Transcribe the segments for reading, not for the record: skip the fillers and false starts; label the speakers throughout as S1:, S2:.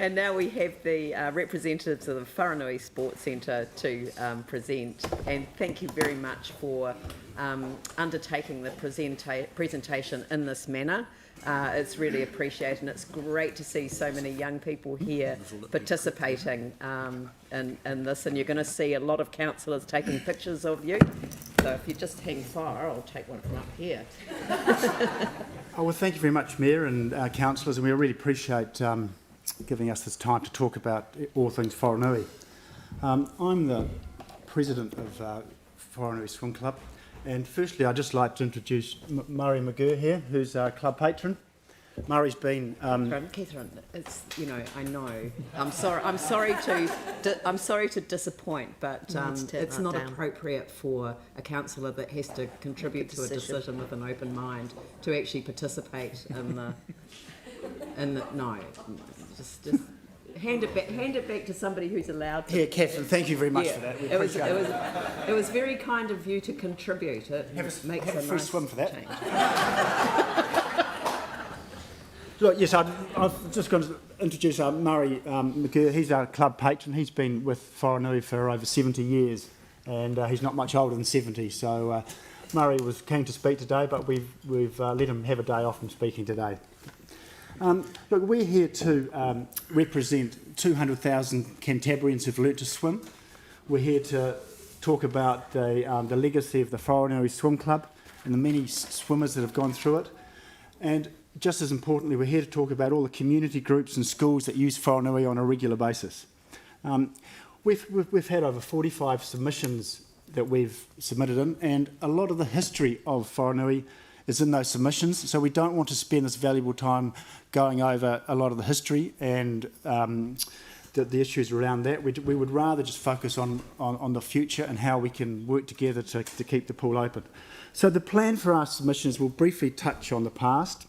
S1: And now we have the representatives of the Wharenui Sports Centre to present. And thank you very much for undertaking the presentation in this manner. It's really appreciated, and it's great to see so many young people here participating in this. And you're going to see a lot of councillors taking pictures of you. So if you just hang fire, I'll take one from up here.
S2: Oh, well, thank you very much, Mayor and councillors, and we really appreciate giving us this time to talk about all things Wharenui. I'm the president of Wharenui Swim Club, and firstly I'd just like to introduce Murray McGurr here, who's our club patron. Murray's been...
S1: Catherine, it's, you know, I know. I'm sorry to disappoint, but it's not appropriate for a councillor that has to contribute to a decision with an open mind to actually participate in the... no, just hand it back to somebody who's allowed to.
S2: Yeah, Catherine, thank you very much for that.
S1: It was very kind of you to contribute. It makes a
S2: free
S1: nice
S2: swim for that.
S1: Change.
S2: Look, yes, I've just going to introduce Murray McGurr. He's our club patron. He's been with Wharenui for over 70 years, and he's not much older than 70. So Murray was keen to speak today, but we've let him have a day off from speaking today. Look, we're here to represent 200,000 Cantabrians who've learnt to swim. We're here to talk about the legacy of the Wharenui Swim Club and the many swimmers that have gone through it. And just as importantly, we're here to talk about all the community groups and schools that use Wharenui on a regular basis. We've had over 45 submissions that we've submitted in, and a lot of the history of Wharenui is in those submissions, so we don't want to spend this valuable time going over a lot of the history and the issues around that. We would rather just focus on the future and how we can work together to keep the pool open. So the plan for our submissions will briefly touch on the past,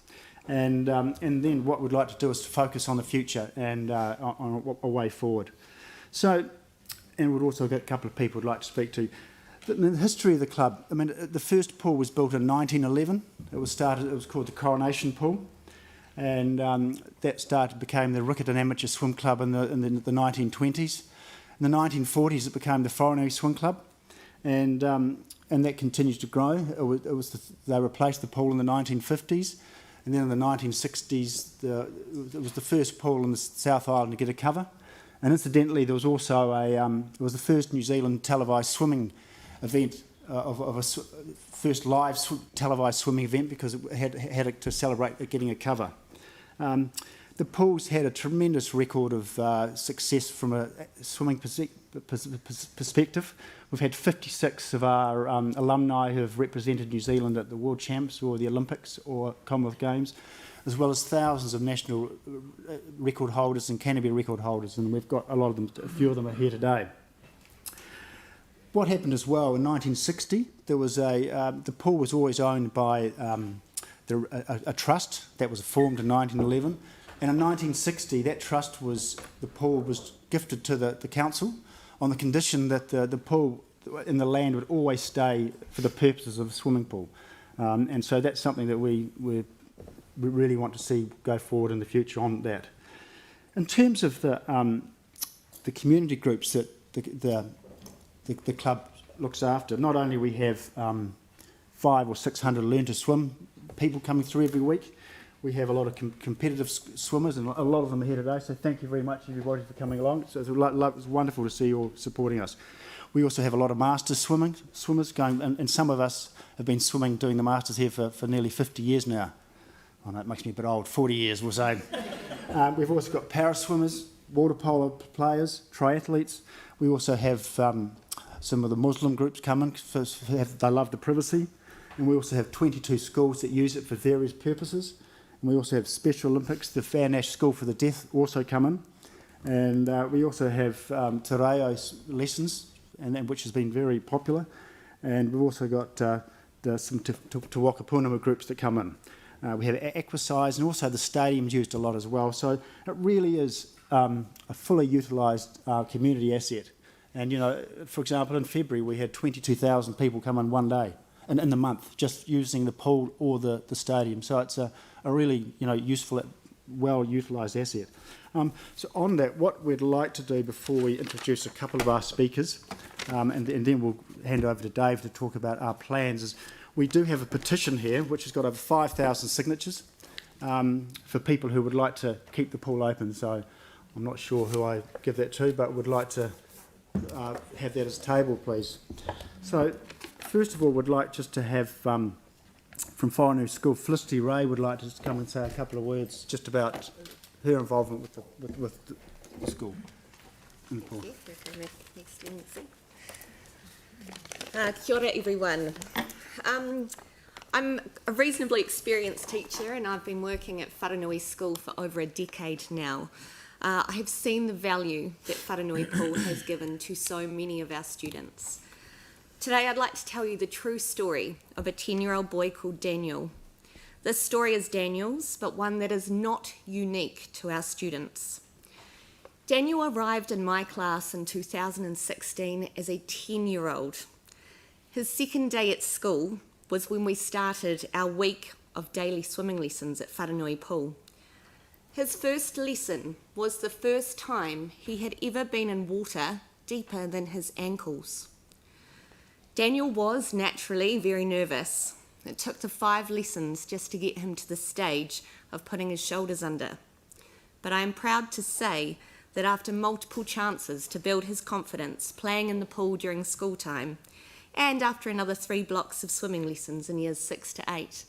S2: and then what we'd like to do is to focus on the future and on a way forward. So, and we've also got a couple of people we'd like to speak to. The history of the club, I mean, the first pool was built in 1911. It was called the Coronation Pool, and that became the Riccarton Amateur Swim Club in the 1920s. In the 1940s, it became the Wharenui Swim Club, and that continues to grow. They replaced the pool in the 1950s, and then in the 1960s, it was the first pool in the South Island to get a cover. And incidentally, there was also it was the first New Zealand televised swimming event of a first live televised swimming event, because it had it to celebrate it getting a cover. The pool's had a tremendous record of success from a swimming perspective. We've had 56 of our alumni who have represented New Zealand at the World Champs or the Olympics or Commonwealth Games, as well as thousands of national record holders and Canterbury record holders, and we've got a few of them are here today. What happened as well in 1960, there was the pool was always owned by a trust that was formed in 1911, and in 1960 that trust the pool was gifted to the council on the condition that the pool in the land would always stay for the purposes of a swimming pool, and so that's something that we really want to see go forward in the future on that. In terms of the community groups that the club looks after, not only we have 500 or 600 learn to swim people coming through every week, we have a lot of competitive swimmers, and a lot of them are here today, so thank you very much everybody for coming along. So it's wonderful to see you all supporting us. We also have a lot of masters swimmers going, and some of us have been swimming, doing the masters here for nearly 50 years now. Oh no, it makes me a bit old, 40 years we'll say. We've also got para swimmers, water polo players, triathletes. We also have some of the Muslim groups coming, they love the privacy, and we also have 22 schools that use it for various purposes, and we also have Special Olympics, the Whanash School for the Deaf also come in, and we also have te reo lessons, which has been very popular, and we've also got some te waka punama groups that come in. We have Aquasize, and also the stadium's used a lot as well, so it really is a fully utilised community asset. And, you know, for example, in February we had 22,000 people come in one day, in the month, just using the pool or the stadium. So it's a really, you know, useful well-utilised asset. So on that, what we'd like to do before we introduce a couple of our speakers, and then we'll hand over to Dave to talk about our plans, is we do have a petition here which has got over 5,000 signatures for people who would like to keep the pool open. So I'm not sure who I give that to, but would like to have that as a table, please. So first of all, would like just to have from Wharenui School, Felicity Ray would like to just come and say a couple of words just about her involvement with the school.
S3: Kia ora everyone. I'm a reasonably experienced teacher and I've been working at Wharenui School for over a decade now. I have seen the value that Wharenui Pool has given to so many of our students. Today I'd like to tell you the true story of a 10-year-old boy called Daniel. This story is Daniel's, but one that is not unique to our students. Daniel arrived in my class in 2016 as a 10-year-old. His second day at school was when we started our week of daily swimming lessons at Wharenui Pool. His first lesson was the first time he had ever been in water deeper than his ankles. Daniel was naturally very nervous. It took to 5 lessons just to get him to the stage of putting his shoulders under. But I am proud to say that after multiple chances to build his confidence playing in the pool during school time, and after another 3 blocks of swimming lessons in years 6 to 8,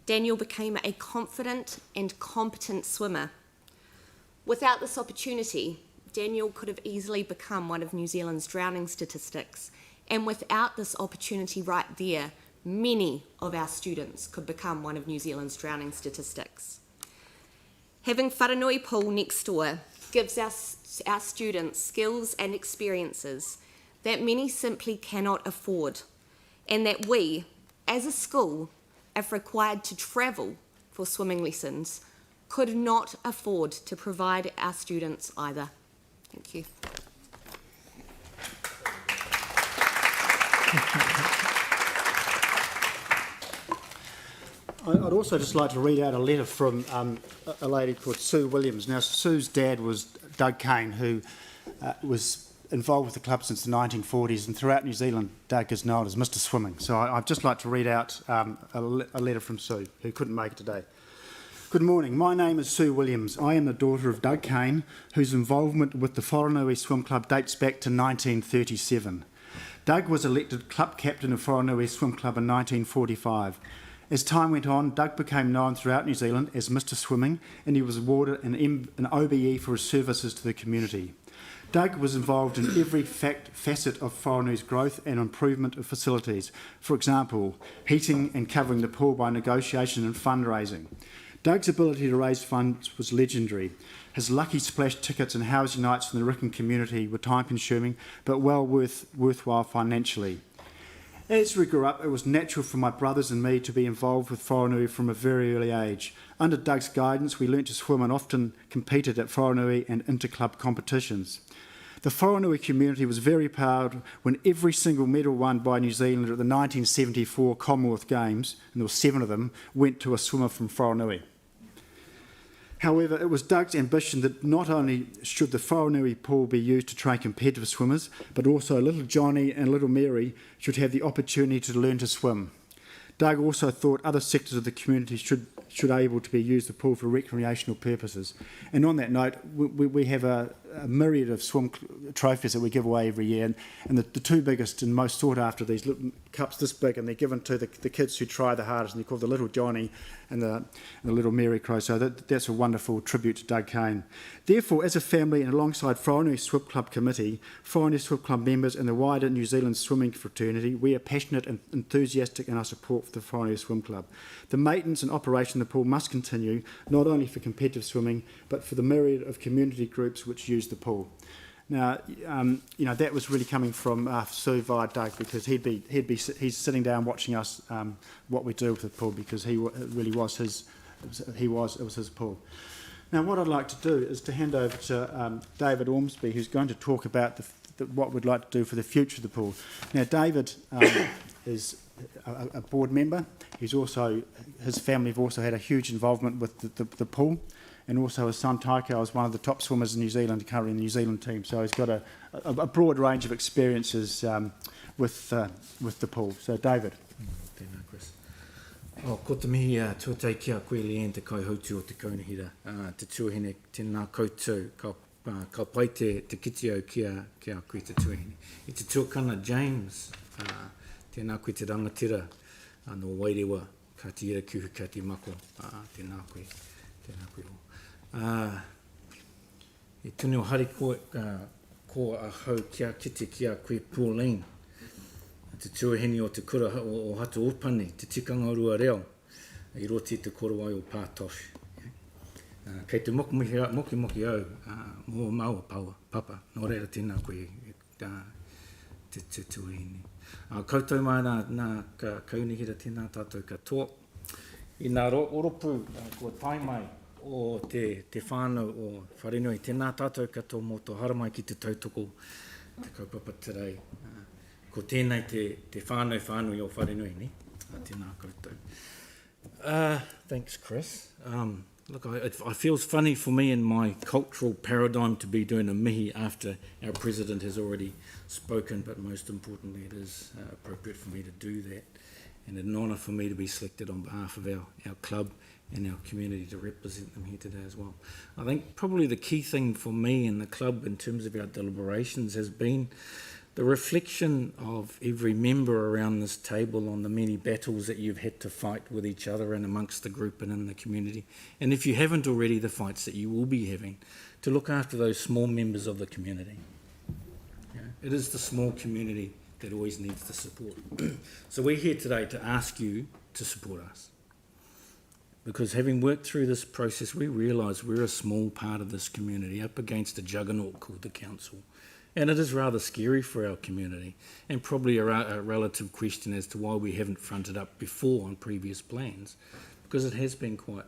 S3: Daniel became a confident and competent swimmer. Without this opportunity, Daniel could have easily become one of New Zealand's drowning statistics, and without this opportunity right there, many of our students could become one of New Zealand's drowning statistics. Having Wharenui Pool next door gives our students skills and experiences that many simply cannot afford, and that we, as a school, if required to travel for swimming lessons, could not afford to provide our students either. Thank you.
S2: I'd also just like to read out a letter from a lady called Sue Williams. Now, Sue's dad was Doug Kane, who was involved with the club since the 1940s, and throughout New Zealand, Doug is known as Mr. Swimming. So I'd just like to read out a letter from Sue, who couldn't make it today. Good morning. My name is Sue Williams. I am the daughter of Doug Kane, whose involvement with the Wharenui Swim Club dates back to 1937. Doug was elected club captain of Wharenui Swim Club in 1945. As time went on, Doug became known throughout New Zealand as Mr. Swimming, and he was awarded an OBE for his services to the community. Doug was involved in every facet of Wharenui's growth and improvement of facilities. For example, heating and covering the pool by negotiation and fundraising. Doug's ability to raise funds was legendary. His lucky splash tickets and housing nights in the Ricken community were time-consuming, but well worthwhile financially. As we grew up, it was natural for my brothers and me to be involved with Wharenui from a very early age. Under Doug's guidance, we learnt to swim and often competed at Wharenui and inter-club competitions. The Wharenui community was very proud when every single medal won by New Zealand at the 1974 Commonwealth Games, and there were 7 of them, went to a swimmer from Wharenui. However, it was Doug's ambition that not only should the Wharenui pool be used to train competitive swimmers, but also little Johnny and little Mary should have the opportunity to learn to swim. Doug also thought other sectors of the community should able to be used the pool for recreational purposes. And on that note, we have a myriad of swim trophies that we give away every year, and the 2 biggest and most sought after, these little cups this big, and they're given to the kids who try the hardest, and they're called the Little Johnny and the Little Mary Crow. So that's a wonderful tribute to Doug Kane. Therefore, as a family and alongside Wharenui Swim Club Committee, Wharenui Swim Club members and the wider New Zealand swimming fraternity, we are passionate and enthusiastic in our support for the Wharenui Swim Club. The maintenance and operation of the pool must continue, not only for competitive swimming, but for the myriad of community groups which use the pool. Now, that was really coming from Sue via Doug, because he's sitting down watching us what we do with the pool, because it was his pool. Now, what I'd like to do is to hand over to David Ormsby, who's going to talk about what we'd like to do for the future of the pool. Now, David is a board member. His family have also had a huge involvement with the pool, and also his son Taika was one of the top swimmers in New Zealand, currently in the New Zealand team. So he's got a broad range of experiences with the pool. So David.
S4: Tēnā, Chris. Ko te mihi tuatai kia koe Leanne te kaihautu o te kaunihira. Te tuahine tēnā koutou, ka pai te kiti au kia koe te tuahine. I te tuakana James, tēnā koe te rangatira no Wairewa, ka te ira kuhu ka te mako, tēnā koe ho. E tuni o hari ko a hau kia kite kia koe Pauline, te tuahine o te kura o hatu opane, te tikanga rua reo, I roti te korowai o pātosh. Kei te moki au, mō maua papa, nō reira tēnā koe te tuahine. Koutou mai nā kaunihira tēnā tātou katoa. I nā oropu, ko tai mai o te whānau o Wharenui, tēnā tātou katoa mō tō haramai ki te tautoko, te kaupapa terei. Ko tēnei te whānau o Wharenui, ne? Tēnā koutou. Thanks, Chris. Look, it feels funny for me in my cultural paradigm to be doing a mihi after our president has already spoken, but most importantly it is appropriate for me to do that, and an honour for me to be selected on behalf of our club and our community to represent them here today as well. I think probably the key thing for me and the club in terms of our deliberations has been the reflection of every member around this table on the many battles that you've had to fight with each other and amongst the group and in the community. And if you haven't already, the fights that you will be having to look after those small members of the community. Yeah, it is the small community that always needs the support. So we're here today to ask you to support us. Because having worked through this process, we realise we're a small part of this community up against a juggernaut called the council. And it is rather scary for our community, and probably a relative question as to why we haven't fronted up before on previous plans, because it has been quite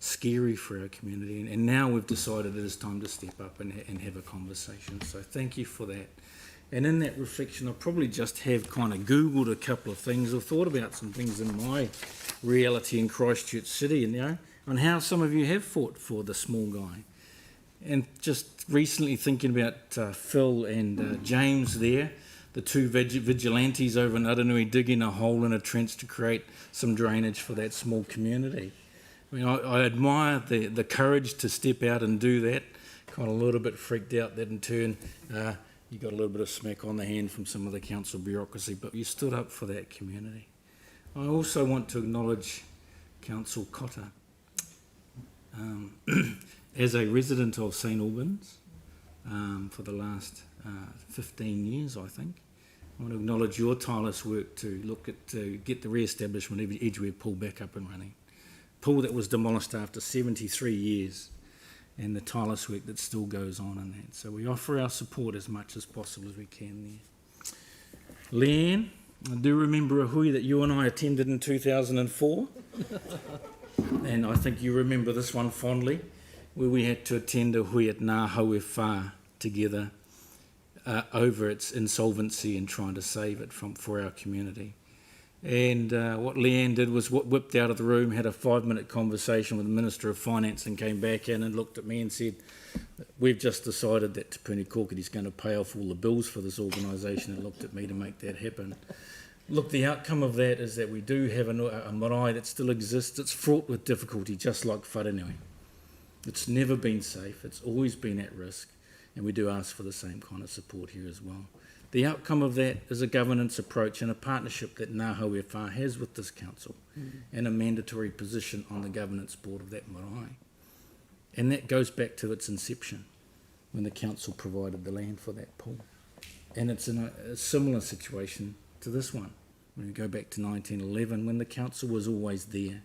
S4: scary for our community, and now we've decided it is time to step up and have a conversation. So thank you for that. And in that reflection, I probably just have kind of Googled a couple of things or thought about some things in my reality in Christchurch City, and on how some of you have fought for the small guy. And just recently thinking about Phil and James there, the two vigilantes over in Aranui digging a hole in a trench to create some drainage for that small community. I mean, I admire the courage to step out and do that. Kind of a little bit freaked out that in turn you got a little bit of smack on the hand from some of the council bureaucracy, but you stood up for that community. I also want to acknowledge Council Cotter. As a resident of St Albans for the last 15 years, I think, I want to acknowledge your tireless work to get the re-establishment of Edgeware Pool back up and running. Pool that was demolished after 73 years, and the tireless work that still goes on in that. So we offer our support as much as possible as we can there. Leanne, I do remember a hui that you and I attended in 2004, and I think you remember this one fondly, where we had to attend a hui at Ngā Haue Whā together over its insolvency and trying to save it for our community. And what Leanne did was whipped out of the room, had a 5-minute conversation with the Minister of Finance and came back in and looked at me and said, we've just decided that Te Puni Kōkiri's going to pay off all the bills for this organisation, and looked at me to make that happen. Look, the outcome of that is that we do have a marae that still exists. It's fraught with difficulty, just like Wharenui. It's never been safe, it's always been at risk, and we do ask for the same kind of support here as well. The outcome of that is a governance approach and a partnership that Ngā Haue Whā has with this council, and a mandatory position on the governance board of that marae. And that goes back to its inception, when the council provided the land for that pool. And it's in a similar situation to this one, when we go back to 1911, when the council was always there,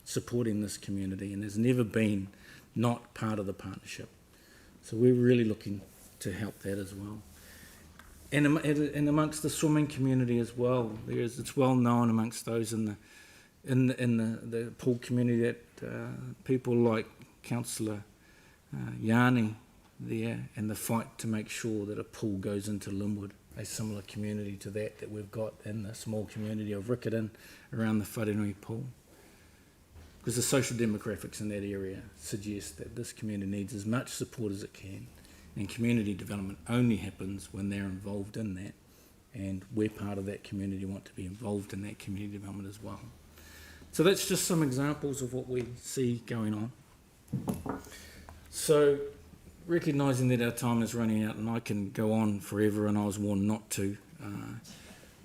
S4: supporting this community, and has never been not part of the partnership. So we're really looking to help that as well. And amongst the swimming community as well, it's well known amongst those in the pool community that people like Councillor Yanni there, and the fight to make sure that a pool goes into Linwood, a similar community to that we've got in the small community of Riccarton around the Wharenui pool. because the social demographics in that area suggest that this community needs as much support as it can, and community development only happens when they're involved in that, and we're part of that community, want to be involved in that community development as well. So that's just some examples of what we see going on. So recognising that our time is running out, and I can go on forever, and I was warned not to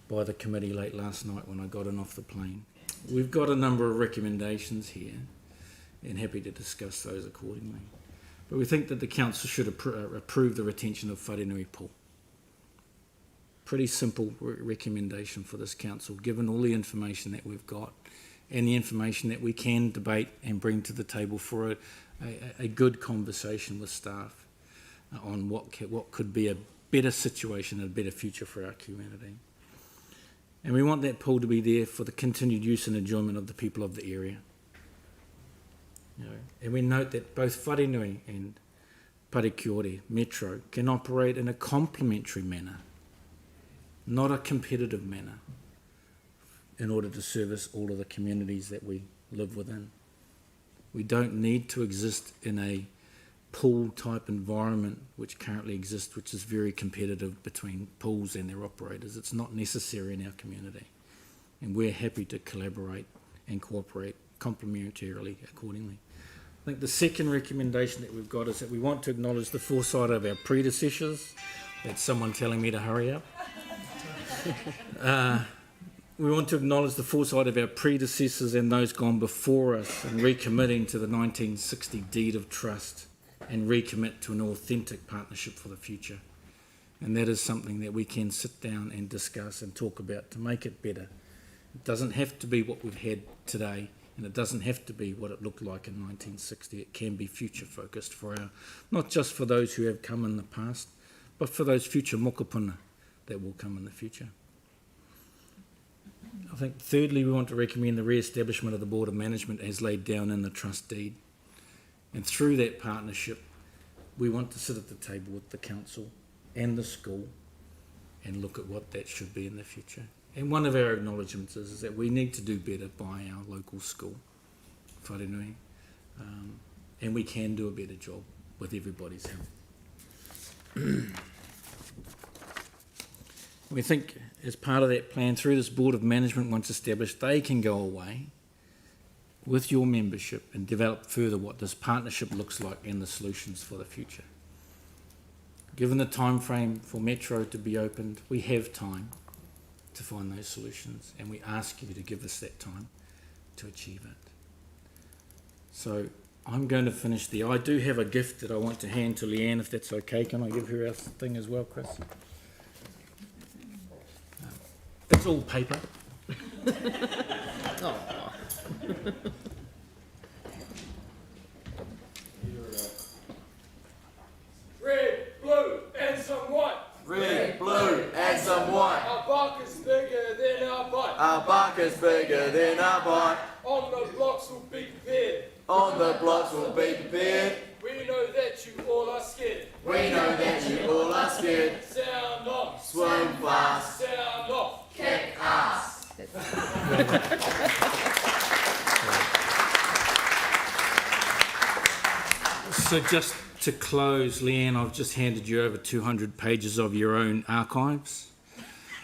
S4: by the committee late last night when I got in off the plane. We've got a number of recommendations here, and happy to discuss those accordingly. But we think that the council should approve the retention of Wharenui pool. Pretty simple recommendation for this council, given all the information that we've got and the information that we can debate and bring to the table for a good conversation with staff on what could be a better situation and a better future for our community. And we want that pool to be there for the continued use and enjoyment of the people of the area. And we note that both Wharenui and Parekiore Metro can operate in a complementary manner, not a competitive manner, in order to service all of the communities that we live within. We don't need to exist in a pool type environment which currently exists, which is very competitive between pools and their operators. It's not necessary in our community, and we're happy to collaborate and cooperate complementarily accordingly. I think the second recommendation that we've got is that we want to acknowledge the foresight of our predecessors. That's someone telling me to hurry up. We want to acknowledge the foresight of our predecessors and those gone before us in recommitting to the 1960 deed of trust and recommit to an authentic partnership for the future. And that is something that we can sit down and discuss and talk about to make it better. It doesn't have to be what we've had today, and it doesn't have to be what it looked like in 1960. It can be future focused for our, not just for those who have come in the past, but for those future mokopuna that will come in the future. I think thirdly, we want to recommend the re-establishment of the Board of Management as laid down in the trust deed. And through that partnership, we want to sit at the table with the council and the school and look at what that should be in the future. And one of our acknowledgements is that we need to do better by our local school, Wharenui, and we can do a better job with everybody's help. We think as part of that plan, through this Board of Management, once established, they can go away with your membership and develop further what this partnership looks like and the solutions for the future. Given the time frame for Metro to be opened, we have time to find those solutions, and we ask you to give us that time to achieve it. So I'm going to finish there. I do have a gift that I want to hand to Leanne, if that's okay. Can I give her our thing as well, Chris? It's all paper.
S1: Oh.
S5: Red, blue, and some white.
S6: Red, blue, and some white.
S5: Our bark is bigger than our bite.
S6: Our bark is bigger than our bite.
S5: On the blocks will be prepared.
S6: On the blocks will be prepared.
S5: We know that you all are scared.
S6: We know that you all are scared.
S5: Sound off.
S6: Swim fast.
S5: Sound off.
S6: Kick ass.
S4: So just to close, Leanne, I've just handed you over 200 pages of your own archives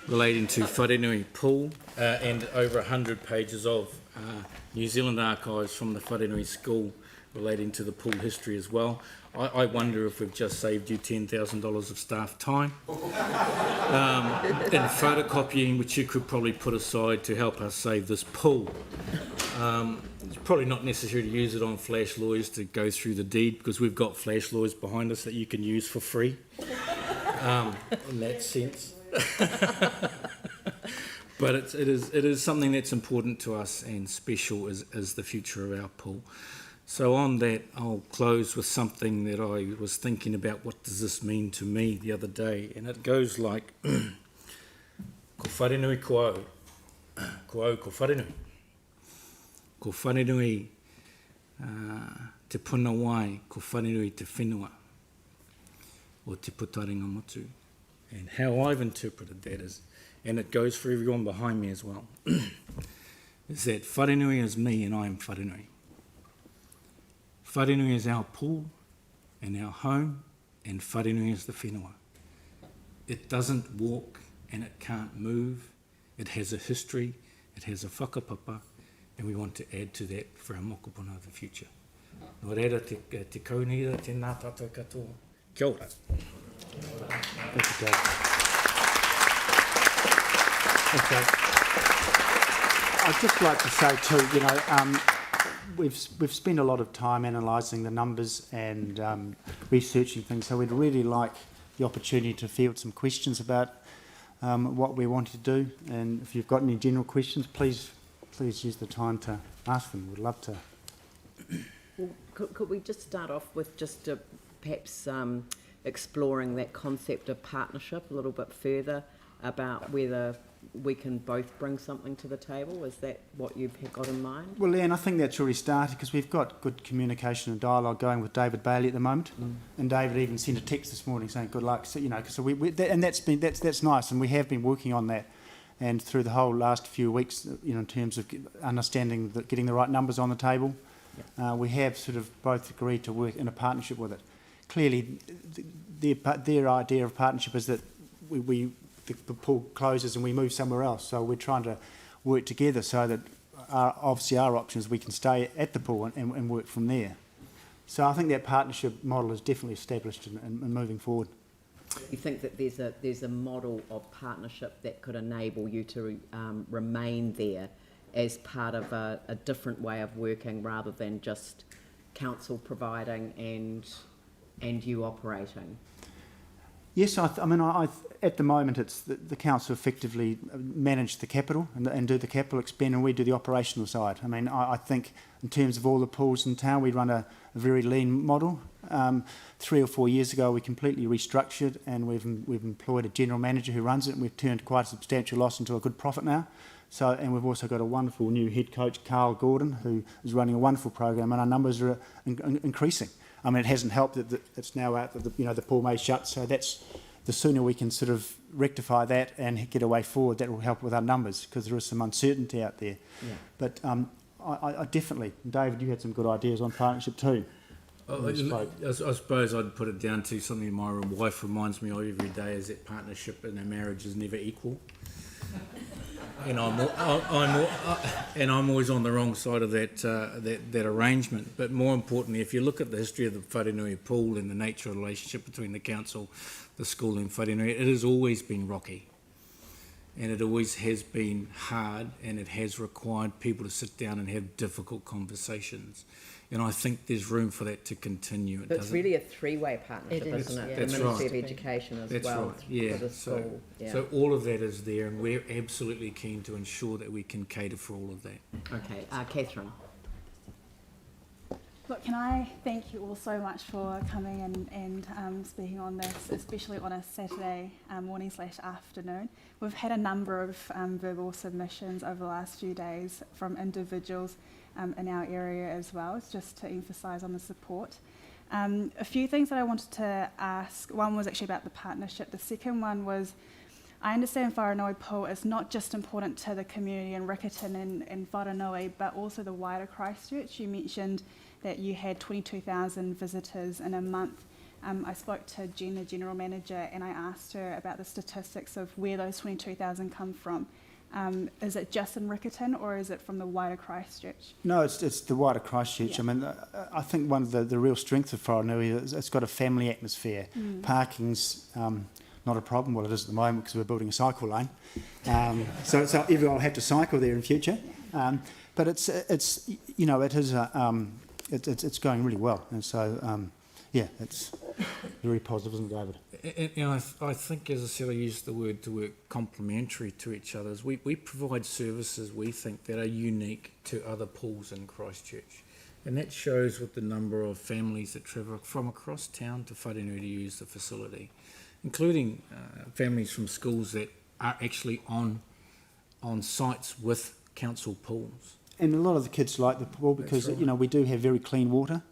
S4: relating to Wharenui Pool and over 100 pages of New Zealand archives from the Wharenui School relating to the pool history as well. I wonder if we've just saved you $10,000 of staff time in photocopying, which you could probably put aside to help us save this pool. It's probably not necessary to use it on flash lawyers to go through the deed, because we've got flash lawyers behind us that you can use for free in that sense. But it is something that's important to us and special is the future of our pool. So on that, I'll close with something that I was thinking about. What does this mean to me the other day? And it goes like, ko wharenui ko au, ko wharenui. Ko wharenui te puna wai, ko wharenui te whenua, o te putaringa motu. And how I've interpreted that is, and it goes for everyone behind me as well, is that wharenui is me and I am wharenui. Wharenui is our pool and our home, and Wharenui is the whenua. It doesn't walk and it can't move. It has a history, it has a whakapapa, and we want to add to that for our mokopuna of the future. Nō reira te kaunira, tēnā tātou katoa. Kia ora.
S2: Thank you, Dave. Okay. I'd just like to say too, we've spent a lot of time analysing the numbers and researching things, so we'd really like the opportunity to field some questions about what we want to do. And if you've got any general questions, please use the time to ask them. We'd love to.
S1: Well, could we just start off with just perhaps exploring that concept of partnership a little bit further, about whether we can both bring something to the table? Is that what you've got in mind?
S2: Well, Leanne, I think that's already started because we've got good communication and dialogue going with David Bailey at the moment. And David even sent a text this morning saying good luck. So, that's nice, and we have been working on that. And through the whole last few weeks, in terms of understanding getting the right numbers on the table, we have sort of both agreed to work in a partnership with it. Clearly, their idea of partnership is that the pool closes and we move somewhere else. So we're trying to work together so that obviously our option is we can stay at the pool and work from there. So I think that partnership model is definitely established and moving forward.
S1: You think that there's a model of partnership that could enable you to remain there as part of a different way of working rather than just council providing and you operating?
S2: Yes, at the moment it's the council effectively manage the capital and do the capital expend, and we do the operational side. I think in terms of all the pools in town, we run a very lean model. 3 or 4 years ago, we completely restructured, and we've employed a general manager who runs it, and we've turned quite a substantial loss into a good profit now. So, and we've also got a wonderful new head coach, Carl Gordon, who is running a wonderful program, and our numbers are increasing. It hasn't helped that it's now out that the pool may shut, so that's the sooner we can sort of rectify that and get a way forward, that will help with our numbers, because there is some uncertainty out there. Yeah. But I definitely, David, you had some good ideas on partnership too.
S4: I suppose I'd put it down to something my wife reminds me of every day, is that partnership in a marriage is never equal. And I'm always on the wrong side of that arrangement. But more importantly, if you look at the history of the Wharenui pool and the nature of the relationship between the council, the school and Wharenui, it has always been rocky. And it always has been hard, and it has required people to sit down and have difficult conversations. And I think there's room for that to continue.
S1: But it's really a three-way partnership, isn't it?
S4: That's
S1: the Ministry
S4: right.
S1: of Education as
S4: That's
S1: well.
S4: right. Yeah.
S1: For the school.
S4: So all of that is there, and we're absolutely keen to ensure that we can cater for all of that.
S1: Okay, Catherine.
S7: Look, can I thank you all so much for coming and speaking on this, especially on a Saturday morning/afternoon. We've had a number of verbal submissions over the last few days from individuals in our area as well, just to emphasise on the support. A few things that I wanted to ask. One was actually about the partnership. The second one was, I understand Wharenui Pool is not just important to the community in Riccarton and Wharenui, but also the wider Christchurch. You mentioned that you had 22,000 visitors in a month. I spoke to Jen, the general manager, and I asked her about the statistics of where those 22,000 come from. Is it just in Riccarton, or is it from the wider Christchurch?
S2: No, it's the wider Christchurch.
S7: Yeah.
S2: I think one of the real strengths of Wharenui is it's got a family atmosphere. Parking's not a problem. Well, it is at the moment because we're building a cycle lane. So everyone will have to cycle there in future. But it's going really well, and so it's very positive, isn't it, David?
S4: And I think, as I said, I used the word to work complementary to each other. We provide services we think that are unique to other pools in Christchurch, and that shows with the number of families that travel from across town to Wharenui to use the facility, including families from schools that are actually on sites with council pools.
S2: And a lot of the kids like the pool because we do have very clean water.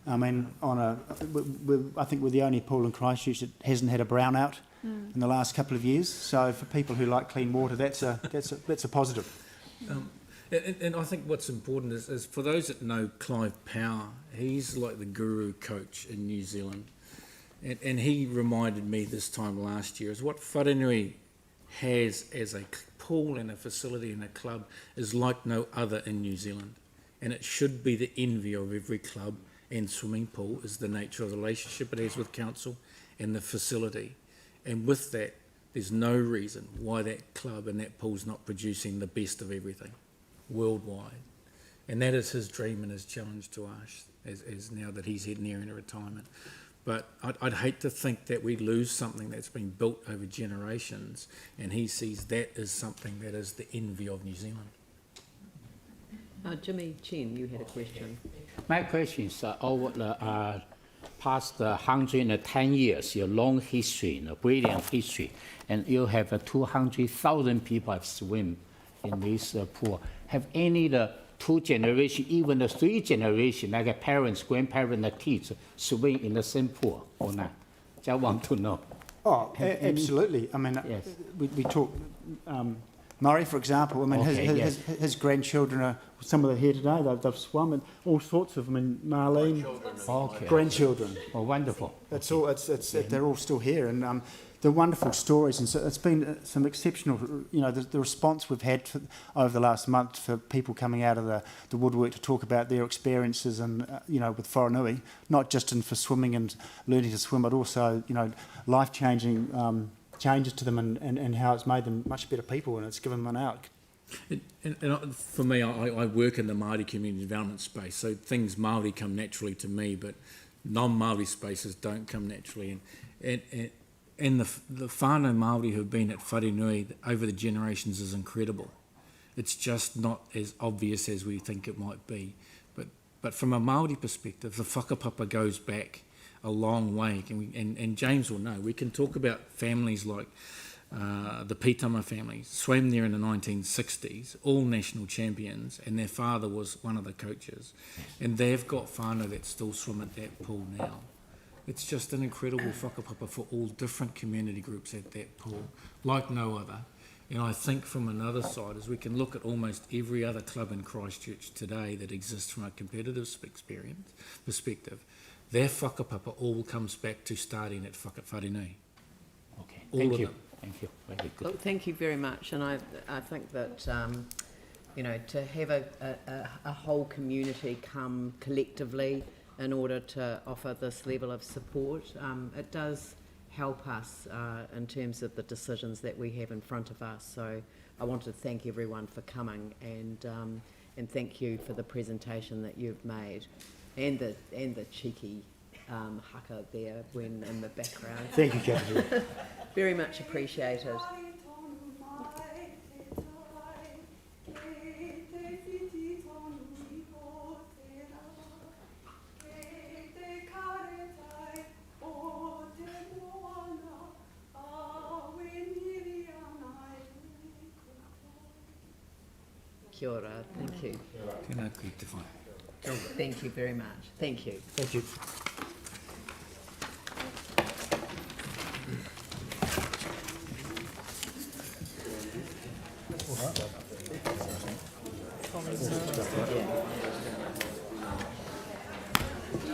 S2: I think we're the only pool in Christchurch that hasn't had a brownout in the last couple of years. So for people who like clean water, that's a positive.
S4: And I think what's important is for those that know Clive Power, he's like the guru coach in New Zealand. And he reminded me this time last year is what Wharenui has as a pool and a facility and a club is like no other in New Zealand. And it should be the envy of every club and swimming pool is the nature of the relationship it has with council and the facility. And with that, there's no reason why that club and that pool's not producing the best of everything worldwide. And that is his dream and his challenge to us as now that he's nearing a retirement. But I'd hate to think that we lose something that's been built over generations, and he sees that as something that is the envy of New Zealand.
S1: Jimmy Chen, you had a question.
S8: My question is over the past 110 years, your long history, brilliant history, and you have 200,000 people have swim in this pool. Have any the two generations, even the three generations, like parents, grandparents, and kids, swim in the same pool or not? Just want to know.
S2: Oh, absolutely. I mean,
S8: Yes.
S2: we talk, Murray, for example, I mean,
S8: Okay,
S2: his grandchildren are, some of them here today, they've swum, and all sorts of them, and Marlene,
S8: Okay.
S2: grandchildren.
S8: Oh, wonderful.
S2: It's all, they're all still here, and they're wonderful stories, and so it's been some exceptional, you know, the response we've had over the last month for people coming out of the woodwork to talk about their experiences and, you know, with Wharenui, not just for swimming and learning to swim, but also, you know, life-changing changes to them and how it's made them much better people and it's given them an out.
S4: And for me, I work in the Māori community development space, so things Māori come naturally to me, but non-Māori spaces don't come naturally. And the whānau Māori who have been at Wharenui over the generations is incredible. It's just not as obvious as we think it might be. But from a Māori perspective, the whakapapa goes back a long way. And James will know. We can talk about families like the Pitama family, swam there in the 1960s, all national champions, and their father was one of the coaches. And they've got whānau that still swim at that pool now. It's just an incredible whakapapa for all different community groups at that pool, like no other. And I think from another side is we can look at almost every other club in Christchurch today that exists from a competitive perspective. Their whakapapa all comes back to starting at Wharenui.
S8: Okay,
S4: All
S8: thank
S4: of
S8: you.
S4: them.
S8: Thank you. Very good.
S1: Look, thank you very much, and I think that you know, to have a whole community come collectively in order to offer this level of support, it does help us in terms of the decisions that we have in front of us. So I want to thank everyone for coming and thank you for the presentation that you've made and the cheeky haka there when in the background.
S2: Thank you, Catherine.
S1: Very much appreciated. Kia ora, thank you.
S4: Tēnā koe te whai.
S1: Thank you very much. Thank you.
S2: Thank you.
S1: Sorry, sir.